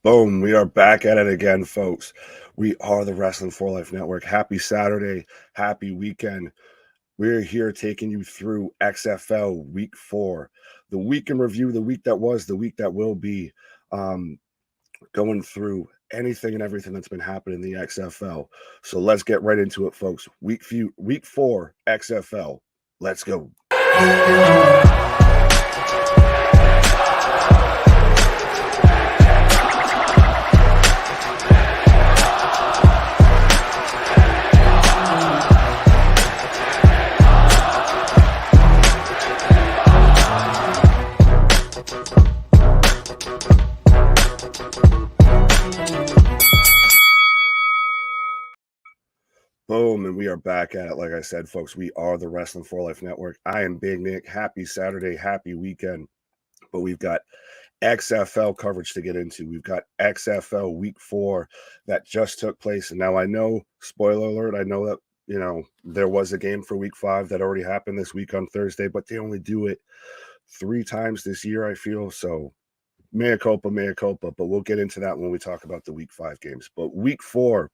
Boom, we are back at it again, folks. We are the Wrestling for Life Network. Happy Saturday, happy weekend. We're here taking you through XFL Week 4, the week in review, the week that was, the week that will be, going through anything and everything that's been happening in the XFL. So let's get right into it, folks. Week 4 XFL. Let's go. Boom, and we are back at it. Like I said, folks, we are the Wrestling for Life Network. I am Big Nick. Happy Saturday, happy weekend. But we've got XFL coverage to get into. We've got XFL Week 4 that just took place. And now I know, spoiler alert, I know that, there was a game for Week 5 that already happened this week on Thursday, but they only do it 3 times this year, I feel. So mea culpa, but we'll get into that when we talk about the Week 5 games. But Week 4,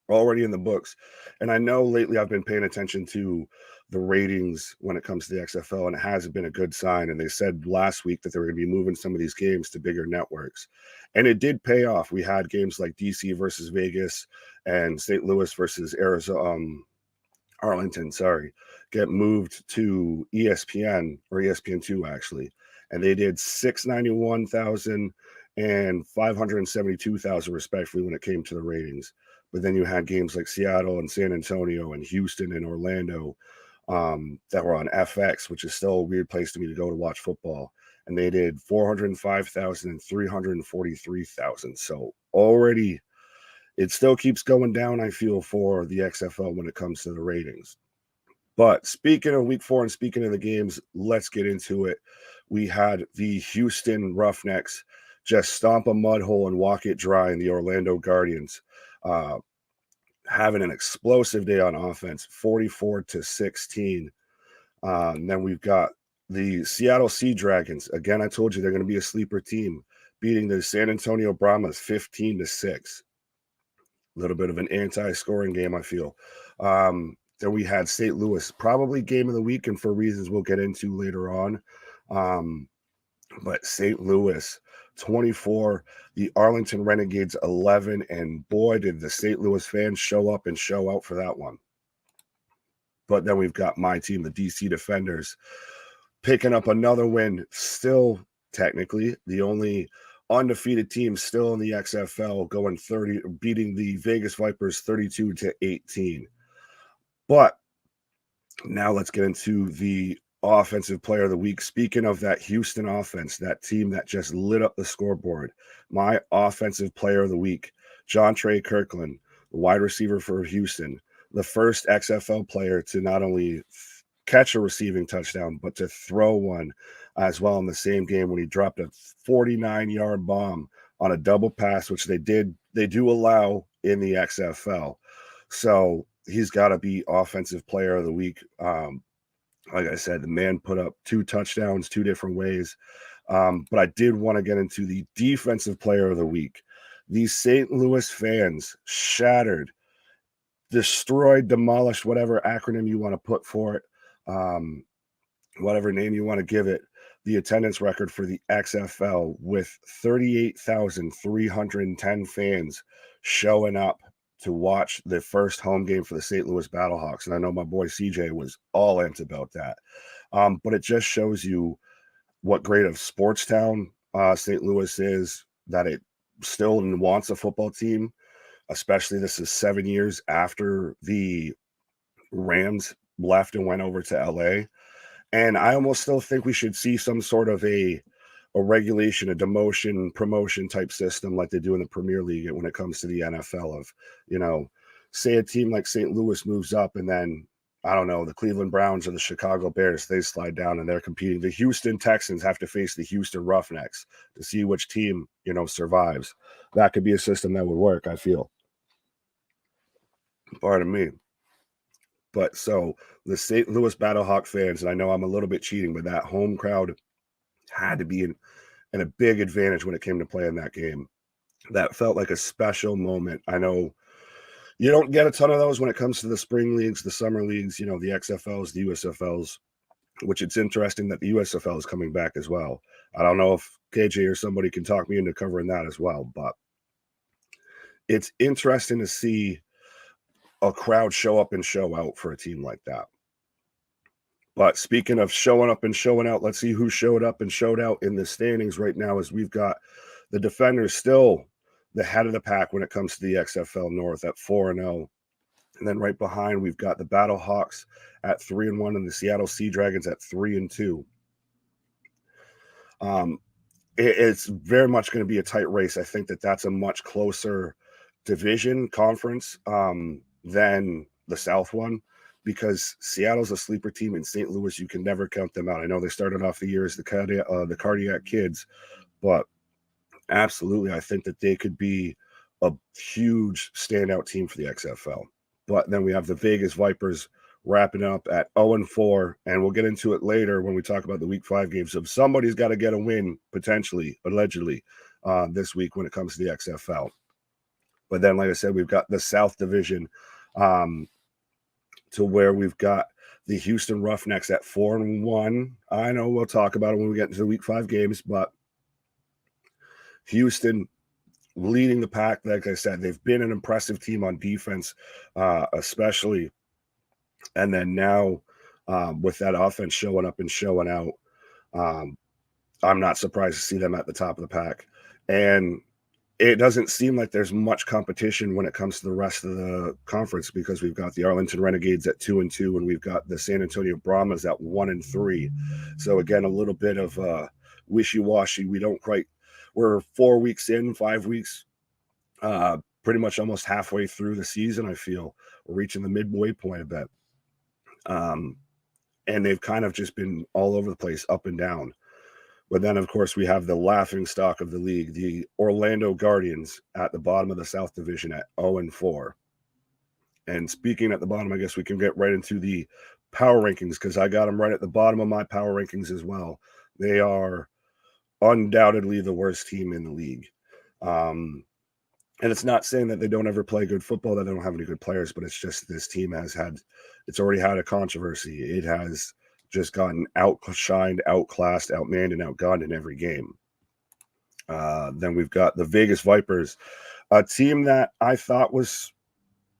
already in the books. And I know lately I've been paying attention to the ratings when it comes to the XFL, and it hasn't been a good sign. And they said last week that they were going to be moving some of these games to bigger networks. And it did pay off. We had games like DC versus Vegas and St. Louis versus Arlington, get moved to ESPN or ESPN2 actually. And they did 691,000 and 572,000 respectively when it came to the ratings. But then you had games like Seattle and San Antonio and Houston and Orlando that were on FX, which is still a weird place to me to go to watch football. And they did 405,000 and 343,000. So already it still keeps going down, I feel, for the XFL when it comes to the ratings. But speaking of Week 4 and speaking of the games, let's get into it. We had the Houston Roughnecks just stomp a mud hole and walk it dry in the Orlando Guardians. Having an explosive day on offense, 44-16. And then we've got the Seattle Sea Dragons. Again, I told you they're going to be a sleeper team, beating the San Antonio Brahmas 15-6. A little bit of an anti-scoring game, I feel. Then we had St. Louis, probably game of the week, and for reasons we'll get into later on. But St. Louis 24, the Arlington Renegades 11, and boy, did the St. Louis fans show up and show out for that one. But then we've got my team, the DC Defenders, picking up another win, still technically the only undefeated team still in the XFL, going 30, beating the Vegas Vipers 32-18. But now let's get into the offensive player of the week. Speaking of that Houston offense, that team that just lit up the scoreboard, my offensive player of the week, John Trey Kirkland, the wide receiver for Houston, the first XFL player to not only catch a receiving touchdown, but to throw one as well in the same game when he dropped a 49-yard bomb on a double pass, which they do allow in the XFL. So he's got to be offensive player of the week. Like I said, the man put up 2 touchdowns 2 different ways. But I did want to get into the defensive player of the week. These St. Louis fans shattered, destroyed, demolished, whatever acronym you want to put for it, whatever name you want to give it, the attendance record for the XFL with 38,310 fans showing up to watch the first home game for the St. Louis Battlehawks. And I know my boy CJ was all amped about that. But it just shows you what great of sports town St. Louis is, that it still wants a football team, especially this is 7 years after the Rams left and went over to LA. And I almost still think we should see some sort of a regulation, a demotion, promotion type system like they do in the Premier League when it comes to the NFL of, say a team like St. Louis moves up and then, I don't know, the Cleveland Browns or the Chicago Bears, they slide down and they're competing. The Houston Texans have to face the Houston Roughnecks to see which team, survives. That could be a system that would work, I feel. Pardon me. But so the St. Louis Battlehawk fans, and I know I'm a little bit cheating, but that home crowd had to be in a big advantage when it came to playing that game. that felt like a special moment. I know you don't get a ton of those when it comes to the spring leagues, the summer leagues, the XFLs, the USFLs, which it's interesting that the USFL is coming back as well. I don't know if KJ or somebody can talk me into covering that as well, but it's interesting to see a crowd show up and show out for a team like that. But speaking of showing up and showing out, let's see who showed up and showed out in the standings right now. As we've got the Defenders still the head of the pack when it comes to the XFL North at 4-0. And then right behind, we've got the Battlehawks at 3-1 and the Seattle Sea Dragons at 3-2. It's very much going to be a tight race. I think that's a much closer division conference than the South one, because Seattle's a sleeper team and St. Louis, you can never count them out. I know they started off the year as the Cardiac Kids, but absolutely, I think that they could be a huge standout team for the XFL. But then we have the Vegas Vipers wrapping up at 0-4, and we'll get into it later when we talk about the Week 5 games. So somebody's got to get a win, potentially, allegedly, this week when it comes to the XFL. But then, like I said, we've got the South Division to where we've got the Houston Roughnecks at 4-1. I know we'll talk about it when we get into the Week 5 games, but Houston leading the pack. Like I said, they've been an impressive team on defense, especially. And then now with that offense showing up and showing out, I'm not surprised to see them at the top of the pack. And it doesn't seem like there's much competition when it comes to the rest of the conference, because we've got the Arlington Renegades at 2-2, and we've got the San Antonio Brahmas at 1-3. So again, a little bit of wishy-washy. We're 4 weeks in, 5 weeks, pretty much almost halfway through the season. I feel we're reaching the midway point a bit. And they've kind of just been all over the place, up and down. But then, of course, we have the laughing stock of the league, the Orlando Guardians, at the bottom of the South Division at 0-4. And speaking at the bottom, I guess we can get right into the power rankings, because I got them right at the bottom of my power rankings as well. They are undoubtedly the worst team in the league. And it's not saying that they don't ever play good football, that they don't have any good players, but it's just this team it's already had a controversy. It has just gotten outshined, outclassed, outmanned, and outgunned in every game. Then we've got the Vegas Vipers, a team that I thought was,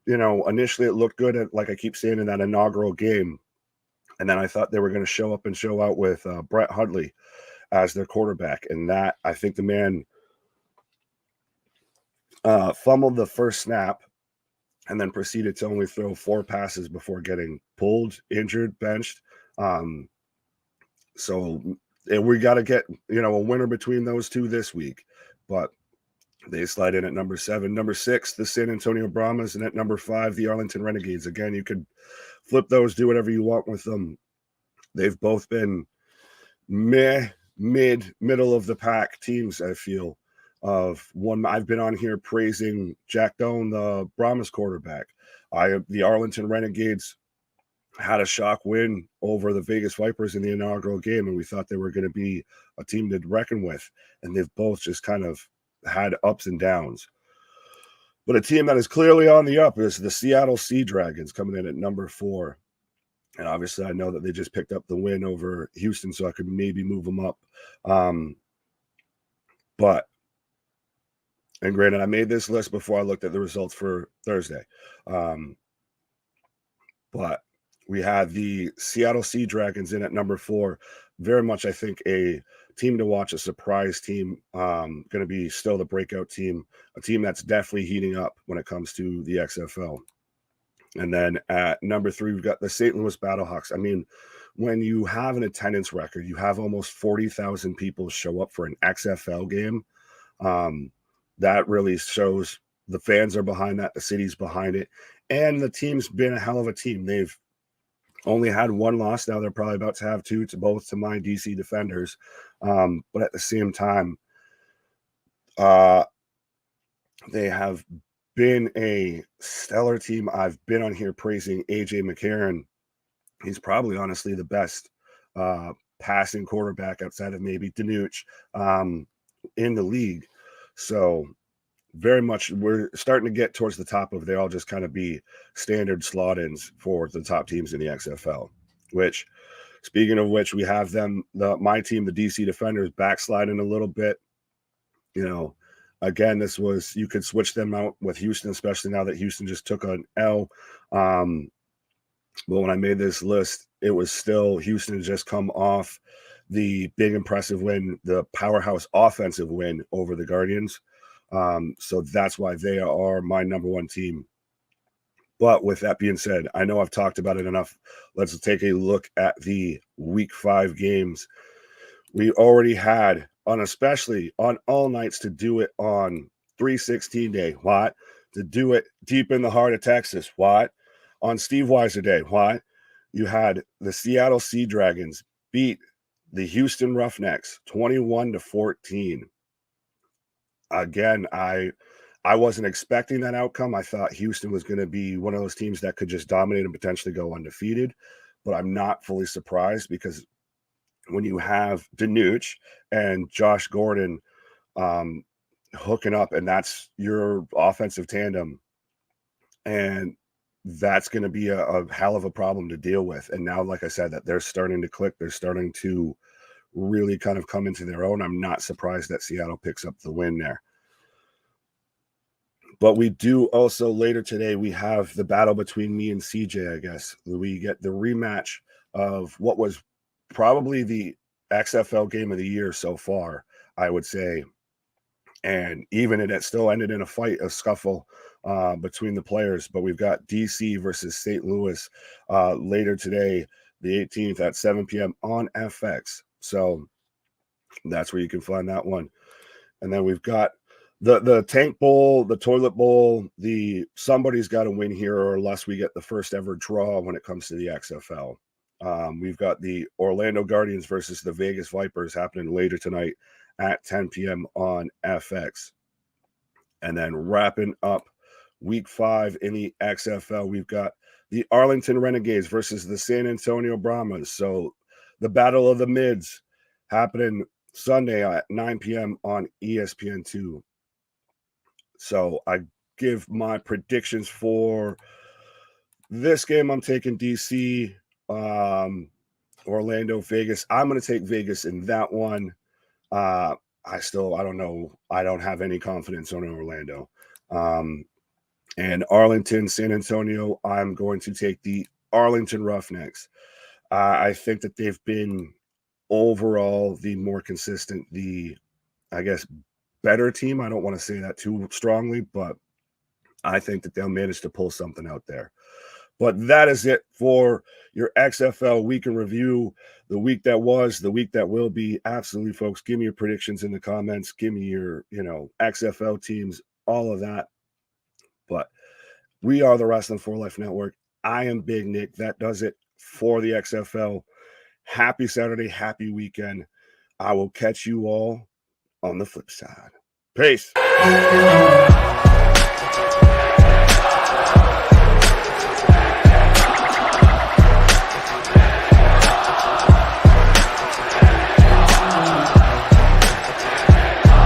initially it looked good at, like I keep saying, in that inaugural game. And then I thought they were going to show up and show out with Brett Hundley as their quarterback. And that, I think the man fumbled the first snap and then proceeded to only throw 4 passes before getting pulled, injured, benched. So we got to get, a winner between those two this week. But they slide in at number 7. Number 6, the San Antonio Brahmas. And at number 5, the Arlington Renegades. Again, you could flip those, do whatever you want with them. They've both been middle of the pack teams, I feel. I've been on here praising Jack Doan, the Brahmas quarterback. The Arlington Renegades had a shock win over the Vegas Vipers in the inaugural game, and we thought they were going to be a team to reckon with, and they've both just kind of had ups and downs. But a team that is clearly on the up is the Seattle Sea Dragons, coming in at number 4. And obviously I know that they just picked up the win over Houston, so I could maybe move them up. And granted, I made this list before I looked at the results for Thursday. But we had the Seattle Sea Dragons in at number 4. Very much, I think, a team to watch, a surprise team. Going to be still the breakout team, a team that's definitely heating up when it comes to the XFL. And then at number 3, we've got the St. Louis Battlehawks. I mean, when you have an attendance record, you have almost 40,000 people show up for an XFL game. That really shows the fans are behind that, the city's behind it, and the team's been a hell of a team. They've only had 1 loss. Now they're probably about to have 2, to my DC Defenders. But at the same time, they have been a stellar team. I've been on here praising AJ McCarron. He's probably honestly the best passing quarterback outside of maybe Danuch in the league. So very much, we're starting to get towards the top of, they all just kind of be standard slot-ins for the top teams in the XFL, which, speaking of which, we have them, my team, the DC Defenders, backsliding a little bit. You know, again, this was, you could switch them out with Houston, especially now that Houston just took an L. But when I made this list, it was still Houston had just come off the big impressive win, the powerhouse offensive win over the Guardians. So that's why they are my number one team. But with that being said, I know I've talked about it enough. Let's take a look at the Week 5 games. We already had, especially on all nights, to do it on 3/16 day. What? To do it deep in the heart of Texas. What? On Steve Weiser Day. What? You had the Seattle Sea Dragons beat the Houston Roughnecks 21-14. Again, I wasn't expecting that outcome. I thought Houston was going to be one of those teams that could just dominate and potentially go undefeated, but I'm not fully surprised, because when you have Danuch and Josh Gordon hooking up, and that's your offensive tandem, and that's going to be a hell of a problem to deal with. And now, like I said, that they're starting to click, they're starting to really kind of come into their own. I'm not surprised that Seattle picks up the win there. But we do also, later today, we have the battle between me and CJ, I guess. We get the rematch of what was probably the XFL game of the year so far, I would say. And even it still ended in a fight, a scuffle between the players. But we've got DC versus St. Louis later today, the 18th at 7 p.m. on FX. So that's where you can find that one. And then we've got the Tank Bowl, the Toilet Bowl, somebody's got to win here, or unless we get the first ever draw when it comes to the XFL. We've got the Orlando Guardians versus the Vegas Vipers happening later tonight at 10 p.m. on FX. And then wrapping up Week 5 in the XFL, we've got the Arlington Renegades versus the San Antonio Brahmas. So the Battle of the Mids happening Sunday at 9 p.m. on ESPN2. So I give my predictions for this game. I'm taking DC, Orlando, Vegas. I'm going to take Vegas in that one. I don't know. I don't have any confidence on Orlando. And Arlington, San Antonio, I'm going to take the Arlington Roughnecks. I think that they've been overall the more consistent, I guess, better team. I don't want to say that too strongly, but I think that they'll manage to pull something out there. But that is it for your XFL week in review, the week that was, the week that will be. Absolutely, folks. Give me your predictions in the comments. Give me your, XFL teams, all of that. But we are the Wrasslin for Life Network. I am Big Nick. That does it for the XFL. Happy Saturday. Happy weekend. I will catch you all on the flip side. Peace.